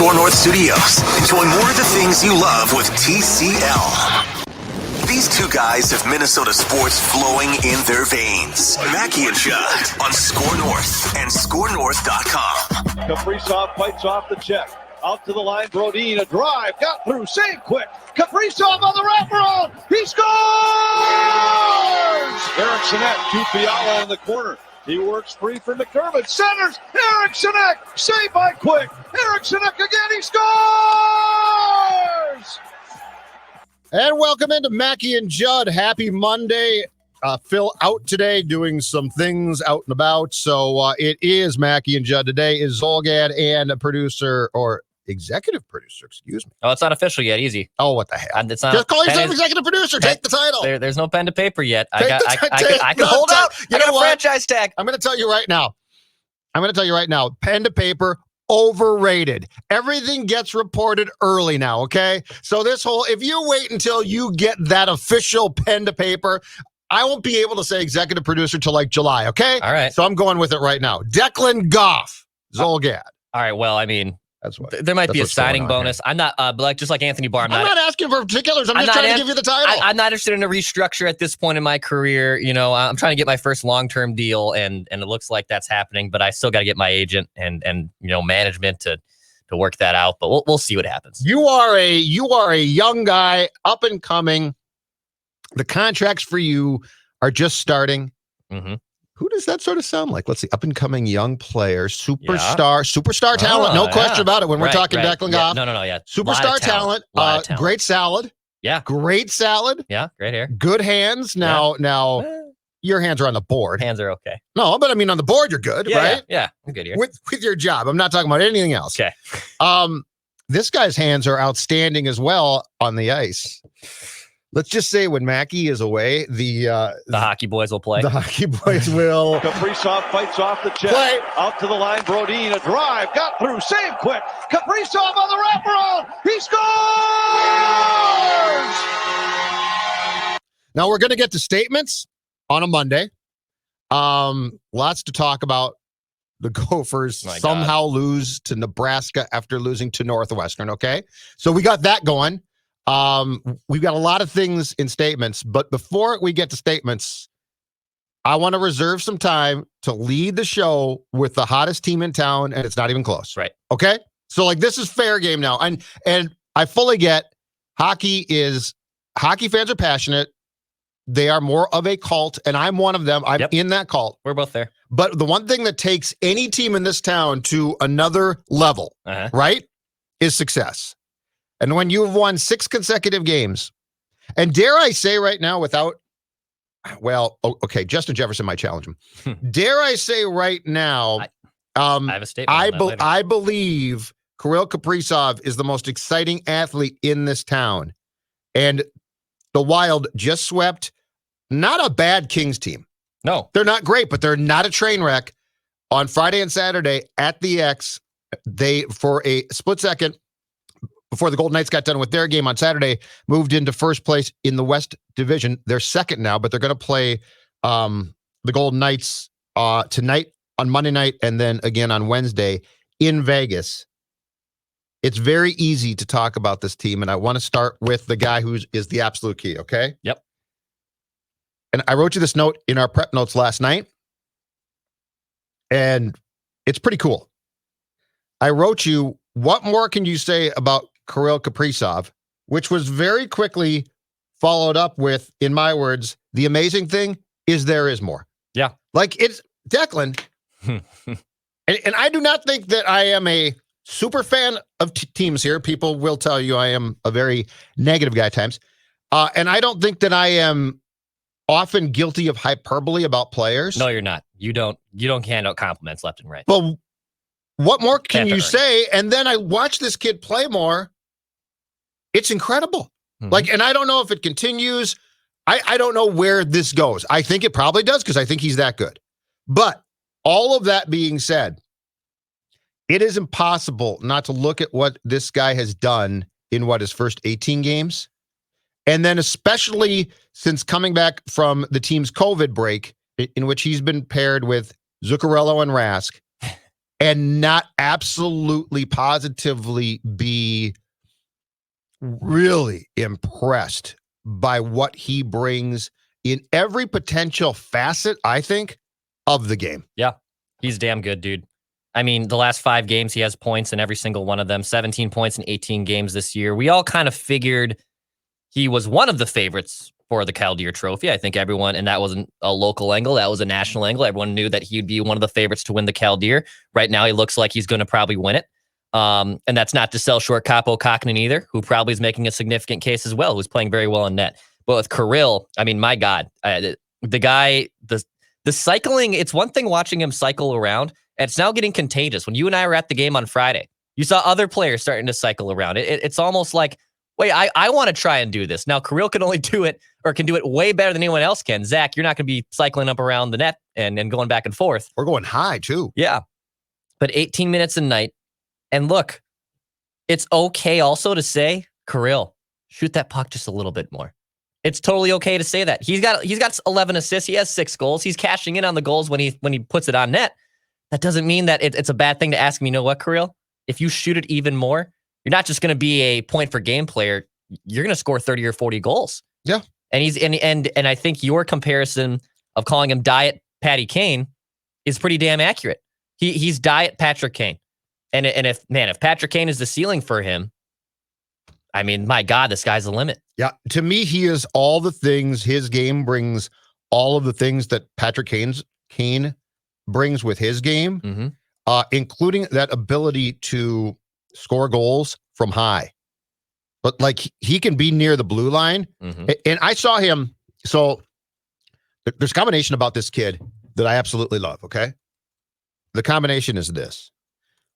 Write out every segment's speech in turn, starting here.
Score North Studios. Enjoy more of the things you love with TCL. These two guys have Minnesota sports flowing in their veins. Mackey and Judd on Score North and ScoreNorth.com. Kaprizov fights off the check. Out to the line, Brodin, a drive, got through, save quick. Kaprizov on the wraparound, he scores! Eric Sinek to Fiala in the corner. He works free from McDermott, centers, Eric Sinek, saved by Quick. Eric Sinek again, he scores! And welcome into Mackey and Judd. Happy Monday. Phil out today doing some things out and about. So it is Mackey and Judd. Today is Zolgad and a producer or executive producer, excuse me. Oh, it's not official yet. Easy. Oh, what the hell? It's not, just call yourself executive producer. Take the title. There's no pen to paper yet. I can no, hold out. You I know got a what? franchise tag. I'm going to tell you right now. Pen to paper, overrated. Everything gets reported early now, okay? So if you wait until you get that official pen to paper, I won't be able to say executive producer till like July, okay? All right. So I'm going with it right now. Declan Goff, Zolgad. All right. Well, I mean, that's what. There might be a what's signing going on bonus. I'm not, just like Anthony Barr. I'm not asking for particulars. I'm just trying to give you the title. I'm not interested in a restructure at this point in my career. You know, I'm trying to get my first long-term deal, and it looks like that's happening. But I still got to get my agent and management to work that out. But we'll see what happens. You are a young guy, up and coming. The contracts for you are just starting. Mm-hmm. Who does that sort of sound like? Let's see. Up and coming young player, superstar talent. No question about it when we're talking Declan Goff. No, yeah. Superstar talent. Great salad. Yeah. Great salad. Yeah. Great hair. Good hands. Now, your hands are on the board. Hands are okay. No, but I mean, on the board, you're good, right? Yeah. I'm good here. With your job. I'm not talking about anything else. Okay. This guy's hands are outstanding as well on the ice. Let's just say when Mackey is away, the hockey boys will play. The hockey boys will. Kaprizov fights off the check. Play. Out to the line, Brodin, a drive, got through, save quick. Kaprizov on the wraparound, he scores! Now we're going to get to statements on a Monday. Lots to talk about. The Gophers somehow lose to Nebraska after losing to Northwestern, okay? So we got that going. We've got a lot of things in statements, but before we get to statements, I want to reserve some time to lead the show with the hottest team in town, and it's not even close. Right. Okay? So this is fair game now. And I fully get hockey fans are passionate. They are more of a cult, and I'm one of them. I'm in that cult. We're both there. But the one thing that takes any team in this town to another level, right, is success. And when you've won 6 consecutive games, and dare I say right now Justin Jefferson might challenge him. Dare I say right now, I have a statement. I believe Kirill Kaprizov is the most exciting athlete in this town. And the Wild just swept not a bad Kings team. No. They're not great, but they're not a train wreck. On Friday and Saturday at the X, they, for a split second, before the Golden Knights got done with their game on Saturday, moved into first place in the West Division. They're second now, but they're going to play the Golden Knights tonight on Monday night and then again on Wednesday in Vegas. It's very easy to talk about this team, and I want to start with the guy who is the absolute key, okay? Yep. And I wrote you this note in our prep notes last night, and it's pretty cool. I wrote you, what more can you say about Kirill Kaprizov, which was very quickly followed up with, in my words, the amazing thing is there is more. Yeah. Like it's Declan. and I do not think that I am a super fan of teams here. People will tell you I am a very negative guy at times. And I don't think that I am often guilty of hyperbole about players. No, you're not. You don't hand out compliments left and right. Well, what more can you say? And then I watch this kid play more. It's incredible. Mm-hmm. And I don't know if it continues. I don't know where this goes. I think it probably does because I think he's that good. But all of that being said, it is impossible not to look at what this guy has done in his first 18 games. And then especially since coming back from the team's COVID break, in which he's been paired with Zuccarello and Rask. and not absolutely positively be really impressed by what he brings in every potential facet, I think, of the game. Yeah, he's damn good, dude. I mean, the last 5 games, he has points in every single one of them, 17 points in 18 games this year. We all kind of figured he was one of the favorites for the Cal Deer Trophy. I think everyone, and that wasn't a local angle, that was a national angle. Everyone knew that he'd be one of the favorites to win the Cal Deer. Right now, he looks like he's going to probably win it. And that's not to sell short Capo Kakinen either, who probably is making a significant case as well, who's playing very well in net. But with Kirill, I mean, my God, the guy, the cycling, it's one thing watching him cycle around, and it's now getting contagious. When you and I were at the game on Friday, you saw other players starting to cycle around. It's almost like, wait, I want to try and do this. Now, Kirill can only do it, or can do it way better than anyone else can. Zach, you're not going to be cycling up around the net and going back and forth. We're going high, too. Yeah. But 18 minutes a night. And look, it's okay also to say, Kirill, shoot that puck just a little bit more. It's totally okay to say that. He's got 11 assists. He has 6 goals. He's cashing in on the goals when he puts it on net. That doesn't mean that it's a bad thing to ask him, you know what, Kirill? If you shoot it even more, you're not just going to be a point per game player. You're going to score 30 or 40 goals. Yeah. And he's and I think your comparison of calling him Diet Patty Kane is pretty damn accurate. He's Diet Patrick Kane. And if Patrick Kane is the ceiling for him, I mean, my God, the sky's the limit. Yeah. To me, he is all the things. His game brings all of the things that Patrick Kane brings with his game, including that ability to score goals from high. But like, he can be near the blue line. And I saw him. So there's a combination about this kid that I absolutely love. Okay. The combination is this.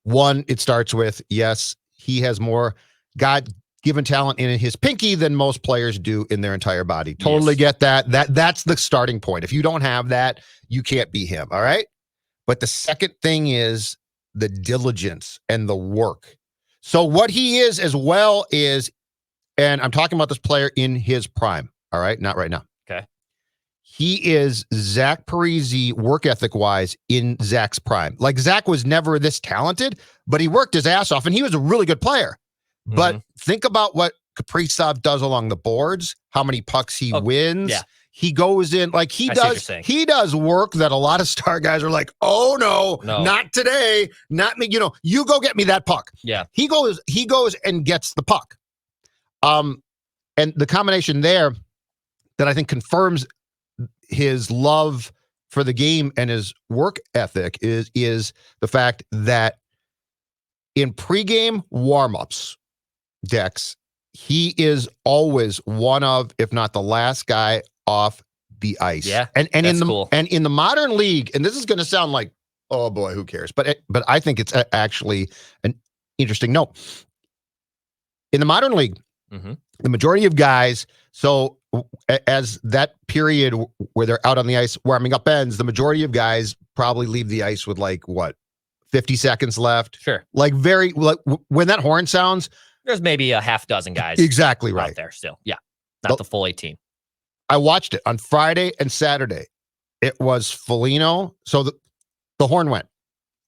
One, it starts with, yes, he has more God-given talent in his pinky than most players do in their entire body. Totally get that. That's the starting point. If you don't have that, you can't be him. All right. But the second thing is the diligence and the work. So what he is as well is, and I'm talking about this player in his prime. All right. Not right now. Okay. He is Zach Parise work ethic wise in Zach's prime. Like, Zach was never this talented, but he worked his ass off and he was a really good player. But think about what Kaprizov does along the boards, how many pucks he wins. Yeah. He goes in like he does work that a lot of star guys are like, oh no, not today, not me. You go get me that puck. Yeah. He goes and gets the puck. And the combination there that I think confirms his love for the game and his work ethic is the fact that in pregame warmups, Dex, he is always one of, if not the last guy off the ice. Yeah, and in the modern league, and this is going to sound like, oh boy, who cares? But I think it's actually an interesting note. In the modern league, the majority of guys, so as that period where they're out on the ice warming up ends, the majority of guys probably leave the ice with 50 seconds left. Sure. When that horn sounds, there's maybe a half dozen guys. Exactly right. Out there still. Yeah. Not the full 18. I watched it on Friday and Saturday. It was Foligno. So the horn went,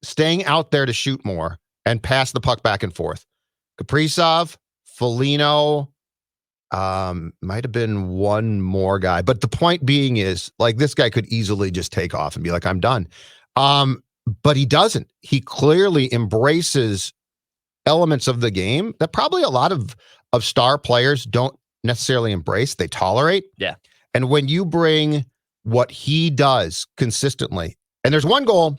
staying out there to shoot more and pass the puck back and forth. Kaprizov, Foligno, might have been one more guy. But the point being is, this guy could easily just take off and be like, I'm done. But he doesn't. He clearly embraces elements of the game that probably a lot of star players don't necessarily embrace. They tolerate. Yeah. And when you bring what he does consistently, and there's one goal.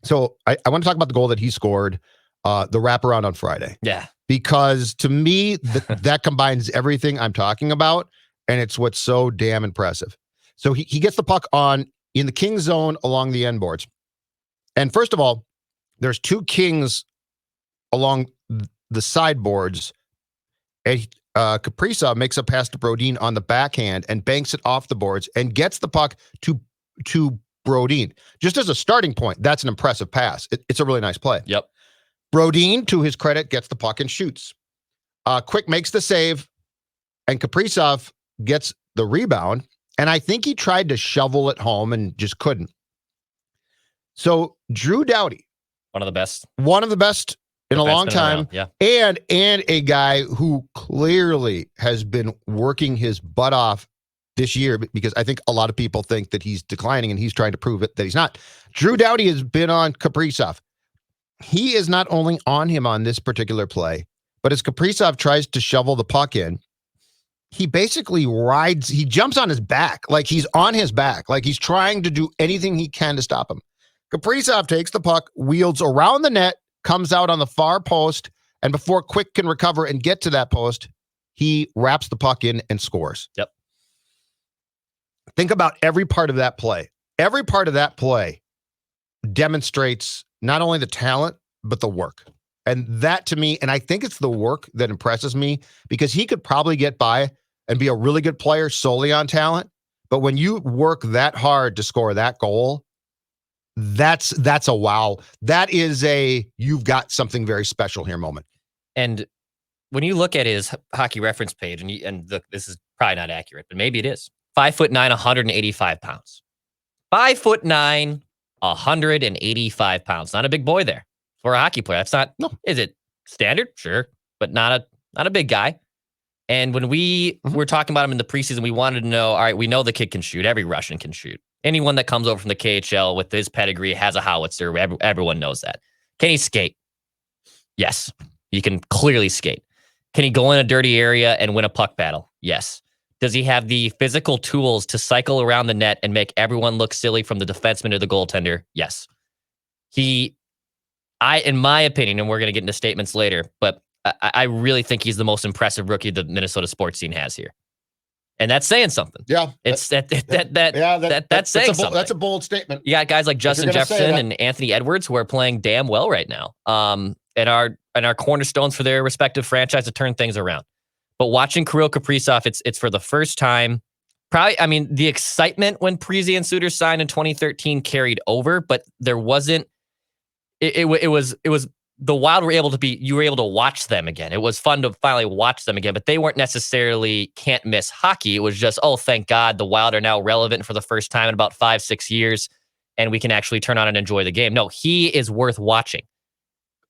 So I want to talk about the goal that he scored, the wraparound on Friday. Yeah. Because to me, that combines everything I'm talking about. And it's what's so damn impressive. So he gets the puck in the King zone along the end boards. And first of all, there's 2 Kings along the sideboards, and Kaprizov makes a pass to Brodin on the backhand and banks it off the boards and gets the puck to Brodin. Just as a starting point, that's an impressive pass. It's a really nice play. Yep. Brodin, to his credit, gets the puck and shoots. Quick makes the save, and Kaprizov gets the rebound, and I think he tried to shovel it home and just couldn't. So Drew Doughty, One of the best. One of the best in a long time. Yeah. And a guy who clearly has been working his butt off this year, because I think a lot of people think that he's declining and he's trying to prove it that he's not. Drew Doughty has been on Kaprizov. He is not only on him on this particular play, but as Kaprizov tries to shovel the puck in, he basically he jumps on his back, like he's on his back, like he's trying to do anything he can to stop him. Kaprizov takes the puck, wields around the net, comes out on the far post, and before Quick can recover and get to that post, he wraps the puck in and scores. Yep. Think about every part of that play. Every part of that play demonstrates not only the talent, but the work. And that to me, and I think it's the work that impresses me, because he could probably get by and be a really good player solely on talent. But when you work that hard to score that goal, that's a wow. That is you've got something very special here moment. And when you look at his hockey reference page, and look, this is probably not accurate, but maybe it is. 5'9", 185 pounds. 5'9", 185 pounds. Not a big boy there for a hockey player. That's not. No. Is it standard? Sure, but not a big guy. And when we were talking about him in the preseason, we wanted to know. All right, we know the kid can shoot. Every Russian can shoot. Anyone that comes over from the KHL with his pedigree has a howitzer. Everyone knows that. Can he skate? Yes, he can clearly skate. Can he go in a dirty area and win a puck battle? Yes. Does he have the physical tools to cycle around the net and make everyone look silly from the defenseman to the goaltender? Yes. In my opinion, and we're going to get into statements later, but I really think he's the most impressive rookie the Minnesota sports scene has here. And that's saying something. Yeah. That's saying something. That's a bold statement. You got guys like Justin Jefferson and Anthony Edwards who are playing damn well right now. And are cornerstones for their respective franchise to turn things around. But watching Kirill Kaprizov, it's for the first time. Probably, I mean, the excitement when Parise and Suter signed in 2013 carried over, but there wasn't. It was the Wild you were able to watch them again. It was fun to finally watch them again, but they weren't necessarily can't miss hockey. It was just, oh, thank God the Wild are now relevant for the first time in about 5-6 years, and we can actually turn on and enjoy the game. No, he is worth watching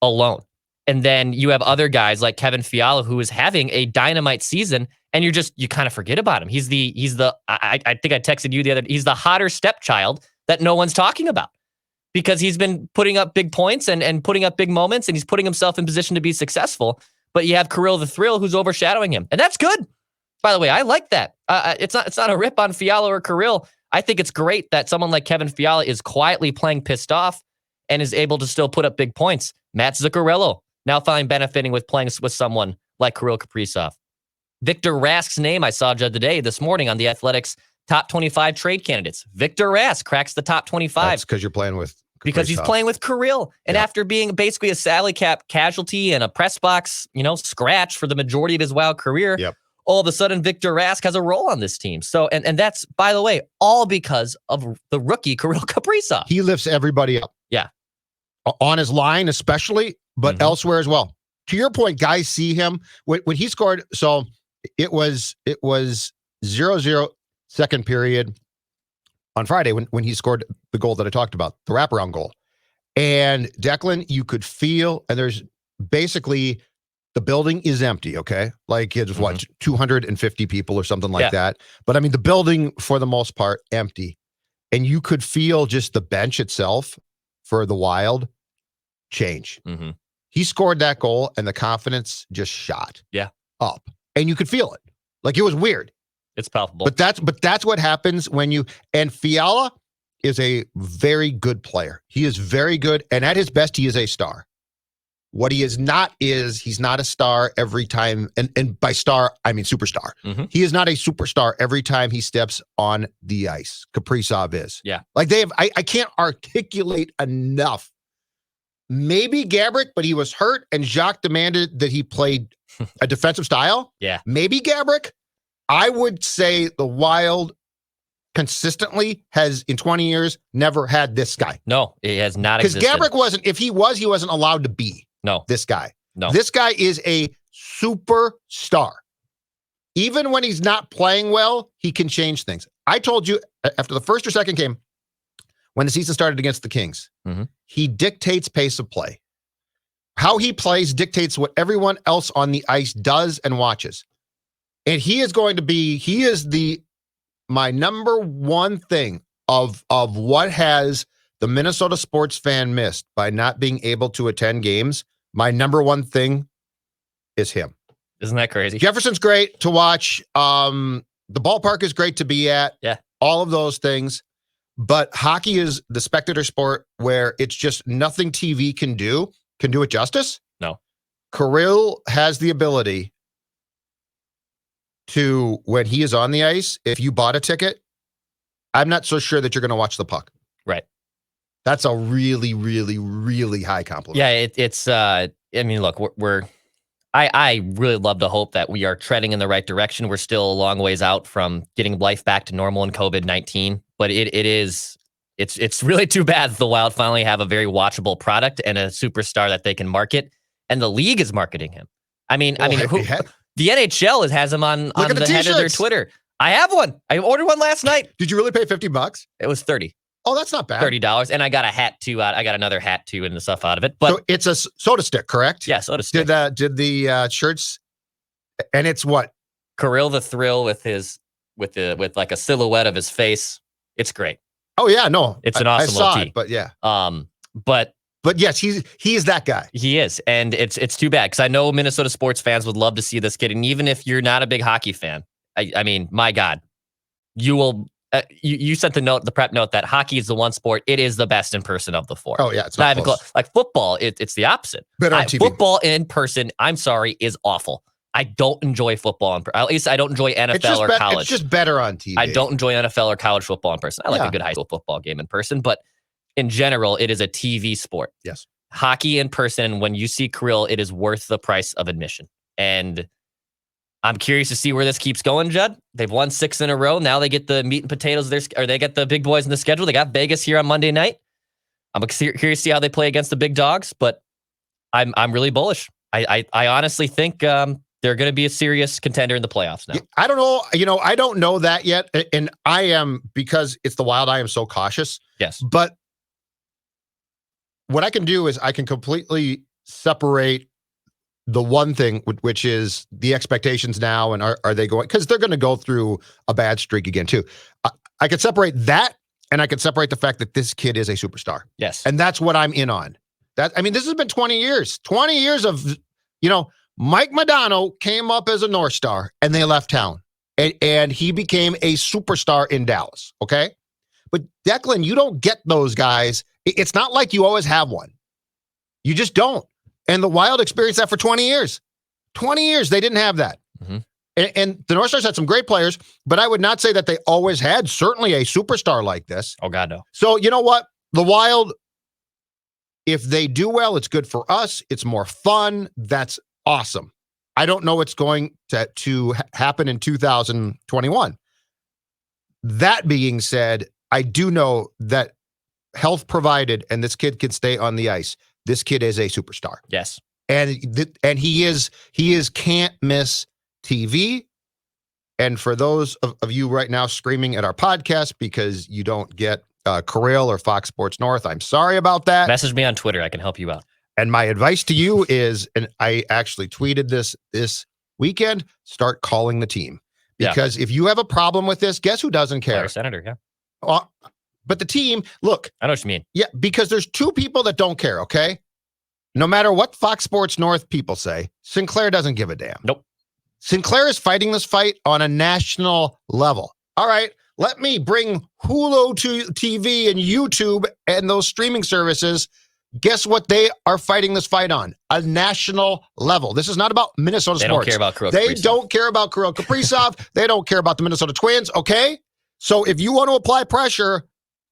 alone. And then you have other guys like Kevin Fiala, who is having a dynamite season, and you kind of forget about him. I think I texted you the other day, he's the hotter stepchild that no one's talking about because he's been putting up big points and putting up big moments, and he's putting himself in position to be successful. But you have Kirill the Thrill who's overshadowing him. And that's good. By the way, I like that. It's not a rip on Fiala or Kirill. I think it's great that someone like Kevin Fiala is quietly playing pissed off and is able to still put up big points. Matt Zuccarello now finally benefiting with playing with someone like Kirill Kaprizov. Victor Rask's name I saw today, this morning on the Athletics top 25 trade candidates. Victor Rask cracks the top 25. That's because you're playing with Kaprizov. Because he's playing with Kirill. And after being basically a salary cap casualty and a press box, scratch for the majority of his Wild career, all of a sudden Victor Rask has a role on this team. So, and that's, by the way, all because of the rookie Kirill Kaprizov. He lifts everybody up. Yeah. On his line especially, but elsewhere as well. To your point, guys see him when he scored. So it was 0-0 second period on Friday when he scored the goal that I talked about, the wraparound goal. And Declan, you could feel, and there's basically the building is empty. Okay, like it's 250 people or something like that. But I mean, the building for the most part empty, and you could feel just the bench itself for the Wild change. He scored that goal and the confidence just shot up, and you could feel it. Like it was weird. It's palpable. But that's what happens when and Fiala is a very good player. He is very good, and at his best, he is a star. What he is not is he's not a star every time, and by star I mean superstar. He is not a superstar every time he steps on the ice. Kaprizov is. Yeah. Like I can't articulate enough. Maybe Gabrick, but he was hurt, and Jacques demanded that he played a defensive style. Yeah. Maybe Gabrick. I would say the Wild consistently has, in 20 years, never had this guy. No, it has not existed. Because Gabrick he wasn't allowed to be this guy. No. This guy is a superstar. Even when he's not playing well, he can change things. I told you after the first or second game, when the season started against the Kings. Mhm. He dictates pace of play. How he plays dictates what everyone else on the ice does and watches. And he is my number one thing of what has the Minnesota sports fan missed by not being able to attend games. My number one thing is him. Isn't that crazy? Jefferson's great to watch. The ballpark is great to be at. Yeah. All of those things. But hockey is the spectator sport where it's just nothing TV can do it justice. No. Kirill has the ability to, when he is on the ice, if you bought a ticket, I'm not so sure that you're going to watch the puck. Right. That's a really, really, really high compliment. Yeah, it's. I mean, look, I really love to hope that we are treading in the right direction. We're still a long ways out from getting life back to normal in COVID-19, but it's really too bad that the Wild finally have a very watchable product and a superstar that they can market, and the league is marketing him. The NHL has him on the head of their Twitter. I have one. I ordered one last night. Did you really pay $50? It was $30. Oh, that's not bad. $30, and I got a hat too. I got another hat too, and the stuff out of it. But so it's a soda stick, correct? Yeah, soda stick. Did the shirts? And it's what? Kirill the Thrill with like a silhouette of his face. It's great. Oh yeah, no, it's an awesome I saw tee. it, but yeah, but yes, he is that guy. He is, and it's too bad because I know Minnesota sports fans would love to see this kid, and even if you're not a big hockey fan, I mean, my God, you will. You sent the prep note that hockey is the one sport it is the best in person of the four. Oh yeah, it's not even close. Like football. It's the opposite. Better on TV. Football in person, I'm sorry, is awful. I don't enjoy football. At least I don't enjoy NFL or college. It's just better on TV. I don't enjoy NFL or college football in person. I like a good high school football game in person, but in general, it is a TV sport. Yes. Hockey in person, when you see Kirill, it is worth the price of admission. And I'm curious to see where this keeps going, Judd. They've won 6 in a row. Now they get the meat and potatoes. They get the big boys in the schedule. They got Vegas here on Monday night. I'm curious to see how they play against the big dogs, but I'm really bullish. I honestly think they're going to be a serious contender in the playoffs now. I don't know. I don't know that yet. And I am, because it's the Wild, I am so cautious. Yes. But what I can do is I can completely separate the one thing, which is the expectations now, and are they going, because they're going to go through a bad streak again too. I could separate that, and I could separate the fact that this kid is a superstar. Yes. And that's what I'm in on. This has been 20 years. 20 years of, Mike Modano came up as a North Star, and they left town. And he became a superstar in Dallas, okay? But Declan, you don't get those guys. It's not like you always have one. You just don't. And the Wild experienced that for 20 years. 20 years, they didn't have that. Mm-hmm. And the North Stars had some great players, but I would not say that they always had certainly a superstar like this. Oh, God, no. So you know what? The Wild, if they do well, it's good for us. It's more fun. That's awesome. I don't know what's going to happen in 2021. That being said, I do know that health provided and this kid can stay on the ice. This kid is a superstar. Yes. And he is can't miss TV. And for those of you right now screaming at our podcast because you don't get Kirill or Fox Sports North, I'm sorry about that. Message me on Twitter. I can help you out. And my advice to you is, and I actually tweeted this weekend, start calling the team. Because if you have a problem with this, guess who doesn't care? Our senator, yeah. But the team, look. I know what you mean. Yeah, because there's 2 people that don't care, okay? No matter what Fox Sports North people say, Sinclair doesn't give a damn. Nope. Sinclair is fighting this fight on a national level. All right, let me bring Hulu to TV and YouTube and those streaming services. Guess what they are fighting this fight on? A national level. This is not about Minnesota sports. They don't care about Kirill Kaprizov. They don't care about Kirill Kaprizov. They don't care about the Minnesota Twins, okay? So if you want to apply pressure,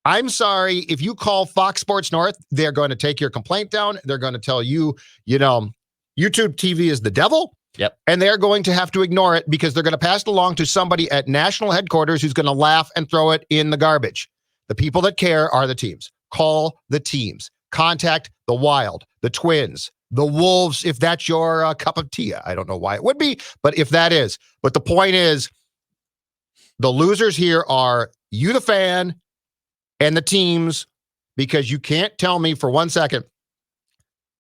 I'm sorry, if you call Fox Sports North, they're going to take your complaint down. They're going to tell you, YouTube TV is the devil. Yep. And they're going to have to ignore it because they're going to pass it along to somebody at national headquarters who's going to laugh and throw it in the garbage. The people that care are the teams. Call the teams. Contact the Wild, the Twins, the Wolves, if that's your cup of tea. I don't know why it would be, but if that is. But the point is, the losers here are you, the fan, and the teams because you can't tell me for 1 second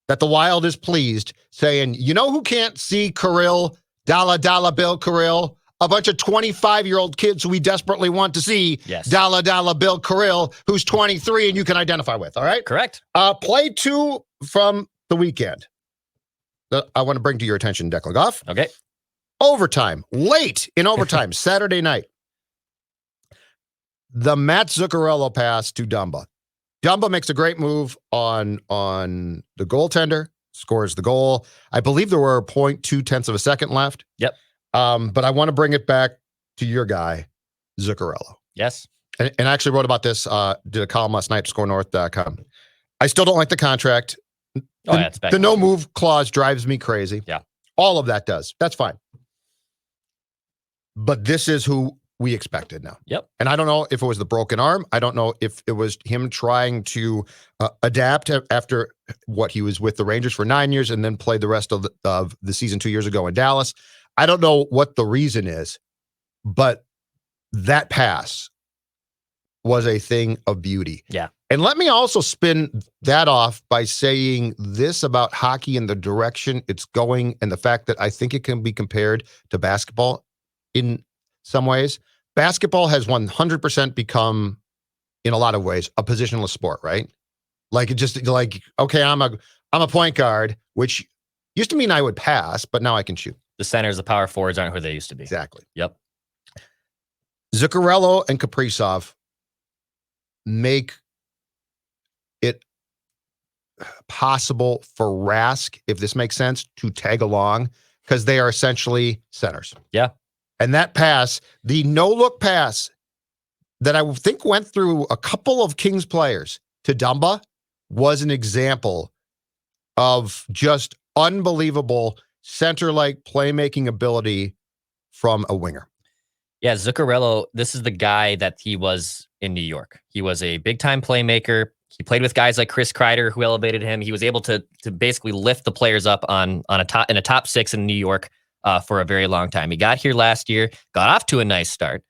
that the Wild is pleased saying, you know who can't see Kirill, dollar bill Kirill? A bunch of 25-year-old kids who we desperately want to see. Yes. Dollar bill Kirill, who's 23 and you can identify with. All right. Correct. Play 2 from the weekend that I want to bring to your attention, Declan Goff. Okay. Overtime, late in overtime, Saturday night. The Matt Zuccarello pass to Dumba. Dumba makes a great move on the goaltender, scores the goal. I believe there were 0.2 of a second left. Yep. But I want to bring it back to your guy, Zuccarello. Yes. And I actually wrote about this, did a column last night, scorenorth.com. I still don't like the contract. The no move clause drives me crazy. Yeah. All of that does. That's fine. But this is who we expected now. Yep. And I don't know if it was the broken arm. I don't know if it was him trying to adapt after what he was with the Rangers for 9 years and then played the rest of the season 2 years ago in Dallas. I don't know what the reason is, but that pass was a thing of beauty. Yeah. And let me also spin that off by saying this about hockey and the direction it's going and the fact that I think it can be compared to basketball in some ways. Basketball has 100% become, in a lot of ways, a positionless sport, right? Like it just like, okay, I'm a point guard, which used to mean I would pass, but now I can shoot. The centers, the power forwards aren't who they used to be. Exactly. Yep. Zuccarello and Kaprizov make it possible for Rask, if this makes sense, to tag along because they are essentially centers. Yeah. And that pass, the no-look pass that I think went through a couple of Kings players to Dumba was an example of just unbelievable center-like playmaking ability from a winger. Yeah, Zuccarello, this is the guy that he was in New York. He was a big-time playmaker. He played with guys like Chris Kreider, who elevated him. He was able to basically lift the players up in a top 6 in New York for a very long time. He got here last year, got off to a nice start.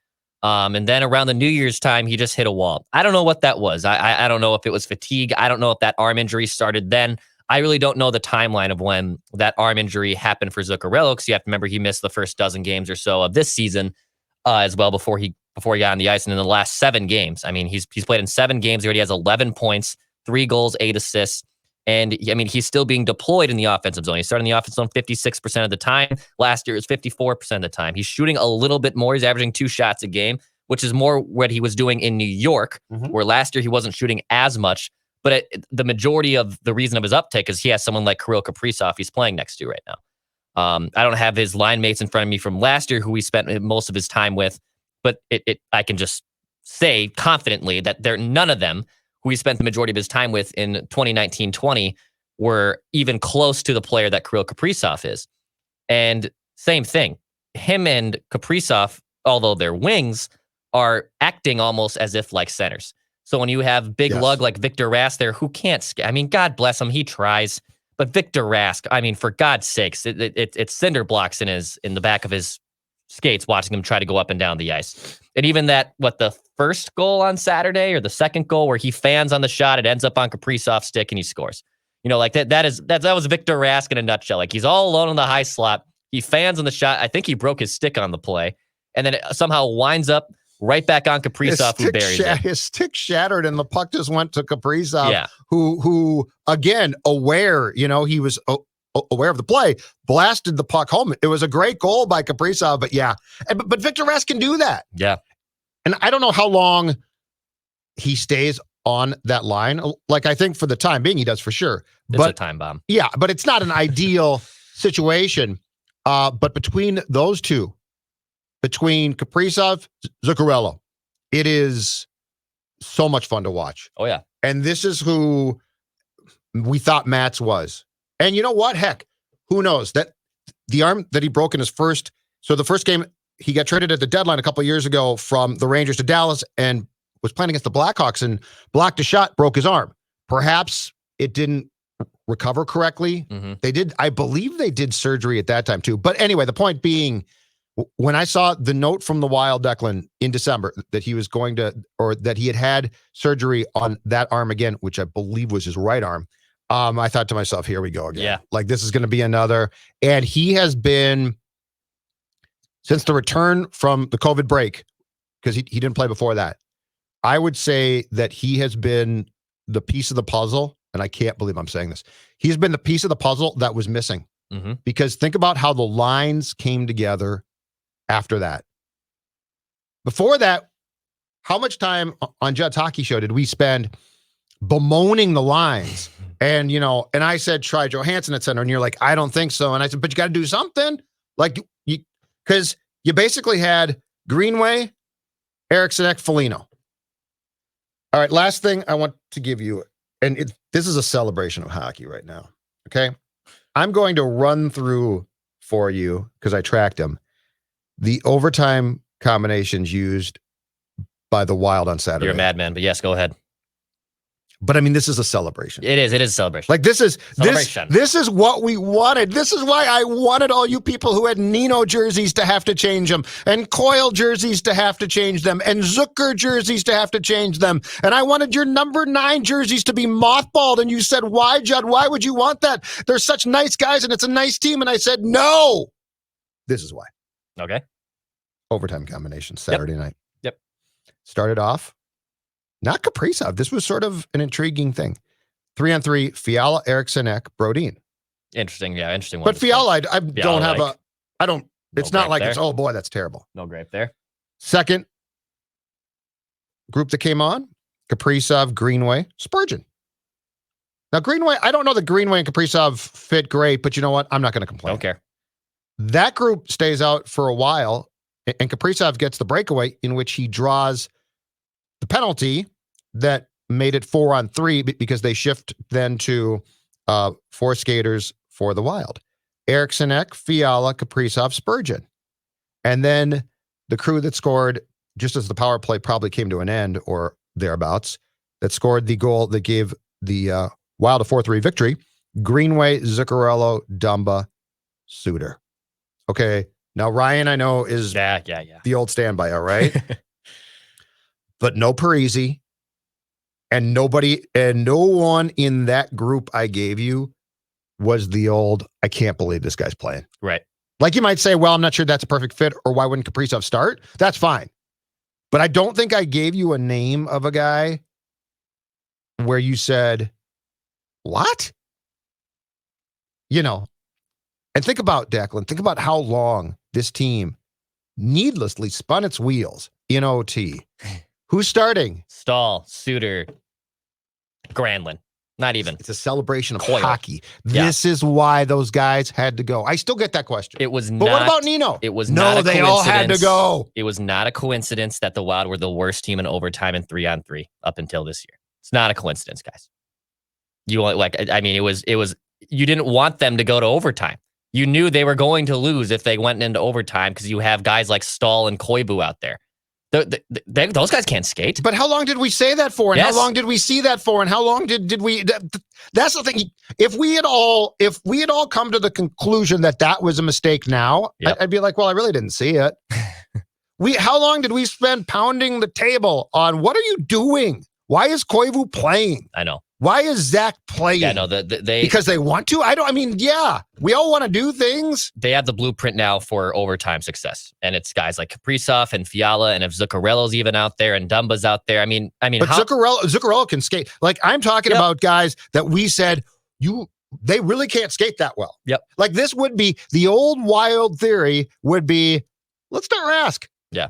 And then around the New Year's time, he just hit a wall. I don't know what that was. I don't know if it was fatigue. I don't know if that arm injury started then. I really don't know the timeline of when that arm injury happened for Zuccarello, because you have to remember he missed the first dozen games or so of this season as well before he got on the ice. And in the last 7 games, I mean, he's played in 7 games. He already has 11 points, 3 goals, 8 assists. And I mean, he's still being deployed in the offensive zone. He's starting the offensive zone 56% of the time. Last year, it was 54% of the time. He's shooting a little bit more. He's averaging 2 shots a game, which is more what he was doing in New York, where last year he wasn't shooting as much. But the majority of the reason of his uptick is he has someone like Kirill Kaprizov he's playing next to right now. I don't have his line mates in front of me from last year who he spent most of his time with, but I can just say confidently that none of them who he spent the majority of his time with in 2019-20 were even close to the player that Kirill Kaprizov is. And same thing, him and Kaprizov, although they're wings, are acting almost as if like centers. So when you have big lug like Victor Rask there, who can't, I mean, God bless him, he tries, but Victor Rask, I mean, for God's sakes, it's cinder blocks in the back of his skates watching him try to go up and down the ice. And even the first goal on Saturday or the second goal where he fans on the shot, it ends up on Kaprizov's stick and he scores. You know, like that was Victor Rask in a nutshell. Like he's all alone in the high slot. He fans on the shot. I think he broke his stick on the play and then it somehow winds up right back on Kaprizov, who buries it. His stick shattered and the puck just went to Kaprizov, who again, aware, he was aware of the play, blasted the puck home. It was a great goal by Kaprizov, but Victor Rask can do that. Yeah. And I don't know how long he stays on that line. Like, I think for the time being, he does for sure. It's a time bomb. Yeah, but it's not an ideal situation. But between those two, between Kaprizov, Zuccarello, it is so much fun to watch. Oh, yeah. And this is who we thought Matt's was. And you know what? Heck, who knows? That the arm that he broke in his first, so the first game, he got traded at the deadline a couple of years ago from the Rangers to Dallas and was playing against the Blackhawks and blocked a shot, broke his arm. Perhaps it didn't recover correctly. I believe they did surgery at that time too. But anyway, the point being, When I saw the note from the Wild, Declan, in December that he was going to, or that he had surgery on that arm again, which I believe was his right arm, I thought to myself, here we go again. Yeah. Like, this is going to be another. And he has been, since the return from the COVID break, because he didn't play before that, I would say that he has been the piece of the puzzle, and I can't believe I'm saying this. He's been the piece of the puzzle that was missing. Mm-hmm. Because think about how the lines came together after that. Before that, how much time on Judd's Hockey Show did we spend bemoaning the lines? And, and I said, try Johansson at center. And you're like, I don't think so. And I said, but you got to do something. Like, because you basically had Greenway, Eriksson, Foligno. All right, last thing I want to give you, and this is a celebration of hockey right now, okay? I'm going to run through for you, because I tracked them, the overtime combinations used by the Wild on Saturday. You're a madman, but yes, go ahead. But I mean, this is a celebration. It is a celebration. Like, this is celebration. This is what we wanted. This is why I wanted all you people who had Nino jerseys to have to change them, and Coyle jerseys to have to change them, and Zucker jerseys to have to change them. And I wanted your number 9 jerseys to be mothballed. And you said, why, Judd? Why would you want that? They're such nice guys and it's a nice team. And I said, no. This is why. Okay. Overtime combination Saturday night. Yep. Started off. Not Kaprizov. This was sort of an intriguing thing. 3-on-3, Fiala, Eriksson, Brodin. Interesting. Yeah, interesting one. But Fiala, I don't have it's not like it's, oh boy, that's terrible. No grape there. Second group that came on, Kaprizov, Greenway, Spurgeon. Now, Greenway, I don't know that Greenway and Kaprizov fit great, but you know what? I'm not going to complain. Don't care. That group stays out for a while, and Kaprizov gets the breakaway in which he draws the penalty that made it 4-on-3 because they shift then to 4 skaters for the Wild. Eriksson, Fiala, Kaprizov, Spurgeon. And then the crew that scored, just as the power play probably came to an end or thereabouts, that scored the goal that gave the Wild a 4-3 victory, Greenway, Zuccarello, Dumba, Suter. Okay, now Ryan, I know, is the old standby, all right? But no Parise, and no one in that group I gave you was the old, I can't believe this guy's playing. Right. Like, you might say, well, I'm not sure that's a perfect fit, or why wouldn't Kaprizov start? That's fine. But I don't think I gave you a name of a guy where you said, what? And think about, Declan, think about how long this team needlessly spun its wheels in OT. Who's starting? Stahl, Suter, Granlund. Not even. It's a celebration of Coyle. hockey. This is why those guys had to go. I still get that question. It was But what about Nino? It was not a they coincidence. all had to go. It was not a coincidence that the Wild were the worst team in overtime and 3-on-3 up until this year. It's not a coincidence, guys. It was you didn't want them to go to overtime. You knew they were going to lose if they went into overtime because you have guys like Stahl and Koivu out there. Those guys can't skate. But how long did we say that for? And Yes. how long did we see that for? And how long did we? That's the thing. If we had all come to the conclusion that was a mistake now, Yep. I'd be like, well, I really didn't see it. How long did we spend pounding the table on what are you doing? Why is Koivu playing? I know. Why is Zach playing? Yeah, no, because they want to? We all want to do things. they have the blueprint now for overtime success. And it's guys like Kaprizov and Fiala, and if Zuccarello's even out there and Dumba's out there. But Zuccarello can skate. Like, I'm talking about guys that we said they really can't skate that well. Yep. Like, this would be the old Wild theory would be, let's start Rask. Yeah.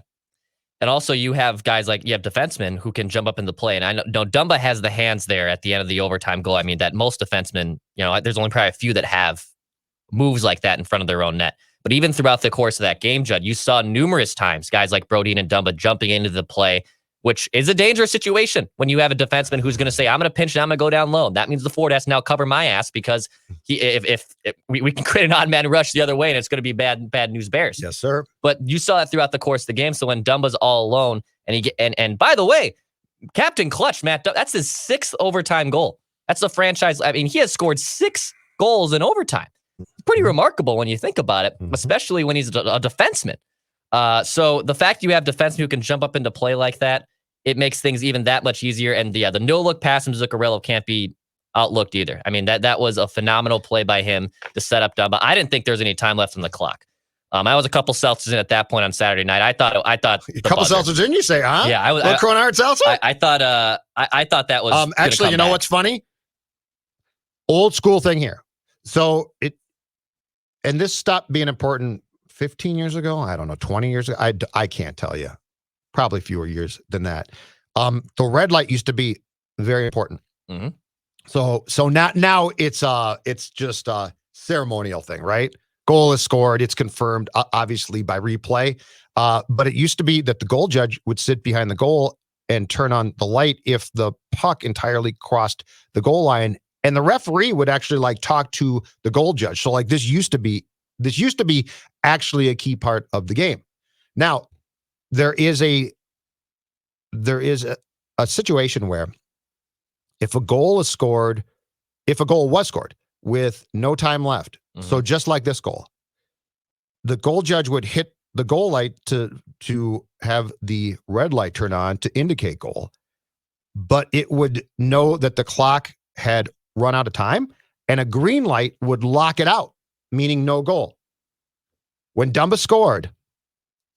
And also you have guys like, you have defensemen who can jump up in the play. And I know Dumba has the hands there at the end of the overtime goal. I mean, that most defensemen, there's only probably a few that have moves like that in front of their own net. But even throughout the course of that game, Judd, you saw numerous times guys like Brodin and Dumba jumping into the play, which is a dangerous situation when you have a defenseman who's going to say, I'm going to pinch and I'm going to go down low. That means the forward has to now cover my ass because if we can create an odd man rush the other way and it's going to be bad news bears. Yes, sir. But you saw that throughout the course of the game. So when Dumba's all alone and by the way, Captain Clutch, Matt, that's his 6th overtime goal. That's the franchise. I mean, he has scored 6 goals in overtime. It's pretty remarkable when you think about it, especially when he's a defenseman. So the fact you have defensemen who can jump up into play like that, it makes things even that much easier. And the no-look pass from Zuccarello can't be outlooked either. I mean, that was a phenomenal play by him to set up Dumba. I didn't think there was any time left on the clock. I was a couple seltzers in at that point on Saturday night. I thought a couple seltzers in, you say, huh? Yeah, I was. Cronard seltzer? I thought that was actually, you know what's funny? Old school thing here. So and this stopped being important 15 years ago. I don't know, 20 years ago. I can't tell you. Probably fewer years than that. The red light used to be very important. Mm-hmm. So now it's just a ceremonial thing, right? Goal is scored. It's confirmed, obviously, by replay. But it used to be that the goal judge would sit behind the goal and turn on the light if the puck entirely crossed the goal line. And the referee would actually talk to the goal judge. So this used to be actually a key part of the game. Now, there is a situation where if a goal was scored with no time left, so just like this goal, the goal judge would hit the goal light to have the red light turn on to indicate goal, but it would know that the clock had run out of time, and a green light would lock it out, meaning no goal. When Dumba scored,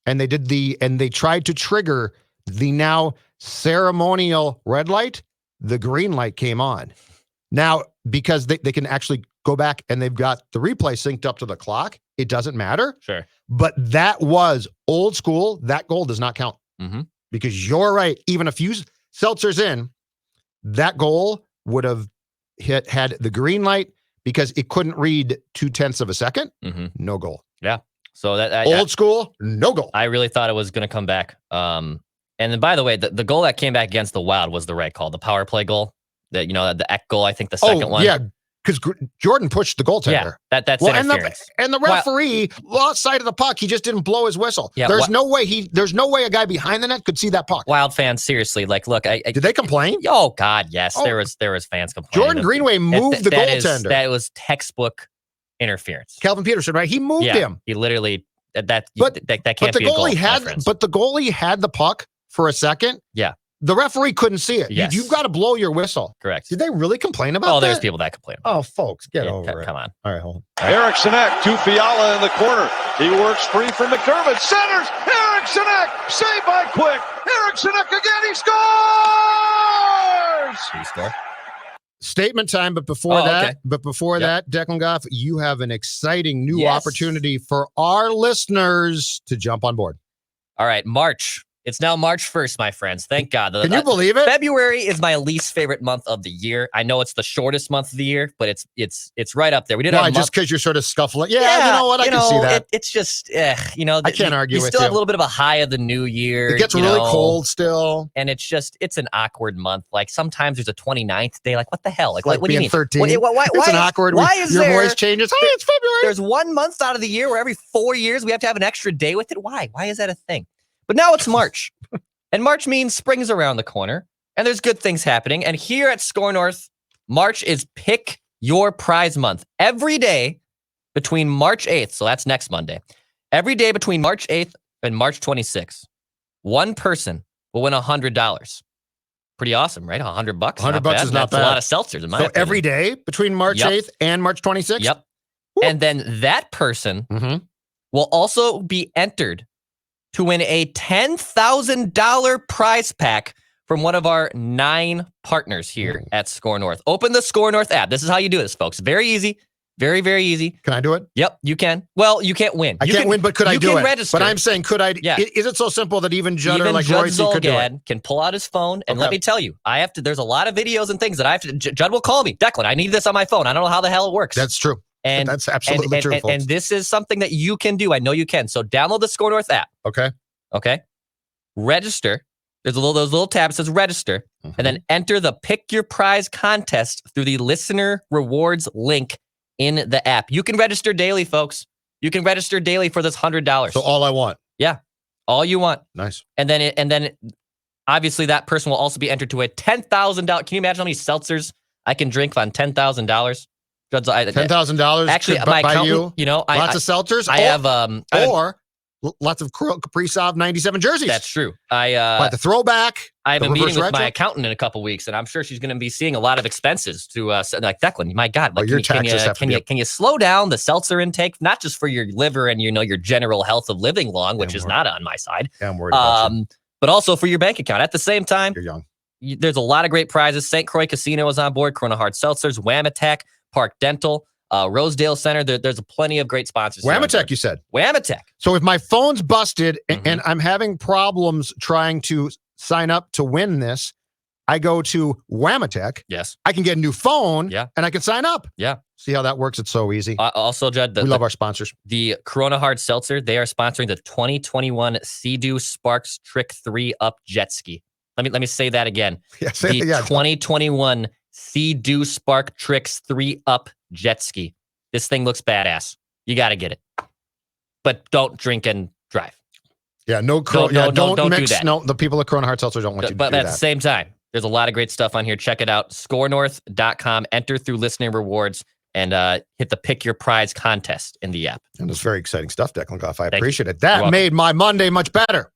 and they tried to trigger the now ceremonial red light, the green light came on. Now, because they can actually go back and they've got the replay synced up to the clock, it doesn't matter. Sure. But that was old school. That goal does not count. Mm-hmm. Because you're right. Even a few seltzers in, that goal would have had the green light because it couldn't read 0.2 of a second. Mm-hmm. No goal. Yeah. So that old school, no goal. I really thought it was going to come back. And then, by the way, the goal that came back against the Wild was the right call, the power play goal. The Eck goal, I think the second one. Yeah, because Jordan pushed the goaltender. Yeah, that's interference. And the referee lost sight of the puck. He just didn't blow his whistle. Yeah, there's no way a guy behind the net could see that puck. Wild fans, seriously, look. Did they complain? Oh God, yes. There was fans complaining. Jordan Greenway moved the goaltender. That was textbook interference. Calvin Peterson, right? He moved him. He literally that can't be a goal. But the goalie had the puck for a second. Yeah. The referee couldn't see it. Yes. You've got to blow your whistle. Correct. Did they really complain about that? Oh, there's people that complain. Oh, folks, get over it. Come on. All right, hold on. Eriksson Ek to Fiala in the corner. He works free from McDermott. Centers. Eriksson Ek. Saved by Quick. Eriksson Ek again. He scores! Did he score? Statement time, but before that, Declan Goff, you have an exciting new opportunity for our listeners to jump on board. All right, March. It's now March 1st, my friends. Thank God. Can you believe it? February is my least favorite month of the year. I know it's the shortest month of the year, but it's right up there. We did just because you're sort of scuffling. Yeah, you know what? I can see that. It's just, I can't argue with you. You still have a little bit of a high of the new year. It gets really cold still. And it's an awkward month. Like sometimes there's a 29th day. Like what the hell? Like what do you mean? 13. Why it's an awkward. Why is your voice changes? Hey, it's February. There's 1 month out of the year where every 4 years we have to have an extra day with it. Why? Why is that a thing? But now it's March. And March means spring's around the corner, and there's good things happening. And here at Score North, March is Pick Your Prize Month. Every day between March 8th, so that's next Monday, every day between March 8th and March 26th, one person will win $100. Pretty awesome, right? $100. $100 is not bad. That's a lot of seltzers in my opinion. Every day between March 8th and March 26th? Yep. Woo. And then that person will also be entered to win a $10,000 prize pack from one of our 9 partners here at Score North. Open the Score North app. This is how you do this, folks. Very easy. Very, very easy. Can I do it? Yep, you can. Well, you can't win. I can't win, but could I do it? You can register. But I'm saying, could I? Yeah. Is it so simple that even Judd or like Royce could do it? Can pull out his phone, and let me tell you, there's a lot of videos and things that I have to, Judd will call me. Declan, I need this on my phone. I don't know how the hell it works. That's true. And that's absolutely true, folks. And this is something that you can do. I know you can. So download the Score North app. Okay. Register. There's those little tabs that says register, and then enter the Pick Your Prize contest through the listener rewards link in the app. You can register daily, folks. You can register daily for this $100. So all I want. Yeah. All you want. Nice. And then obviously that person will also be entered to a $10,000. Can you imagine how many seltzers I can drink on $10,000? $10,000 actually by you. Lots of seltzers. I have or lots of Kirill Kaprizov 97 jerseys. That's true. But the throwback. I have the a meeting reverse with retro. my accountant in a couple weeks, and I'm sure she's going to be seeing a lot of expenses to like Declan. My God, like your taxes have to be can you slow down the seltzer intake, not just for your liver and your general health of living long, which is not on my side. Yeah, I'm worried about you. But also for your bank account. At the same time, You're young. There's a lot of great prizes. St. Croix Casino is on board. Corona Hard Seltzers, Wham-A-Tech, Park Dental, Rosedale Center. There's plenty of great sponsors. Wham-A-Tech, you said. Wham-A-Tech. So if my phone's busted and I'm having problems trying to sign up to win this, I go to Wham-A-Tech. Yes. I can get a new phone. Yeah. And I can sign up. Yeah. See how that works? It's so easy. Also, Judd, we love our sponsors. The Corona Hard Seltzer, they are sponsoring the 2021 Sea-Doo Sparks Trick 3 Up Jet Ski. Let me say that again. Yeah, the 2021 Sea-Doo Spark Tricks 3 Up Jet Ski. This thing looks badass. You got to get it. But don't drink and drive. Yeah, don't mix. Do that. No, the people at Corona Hard Seltzer don't want you to do that. But at the same time, there's a lot of great stuff on here. Check it out. ScoreNorth.com. Enter through listener rewards and hit the Pick Your Prize contest in the app. And it's very exciting stuff, Declan Goff. I Thank appreciate you. it. That made my Monday much better.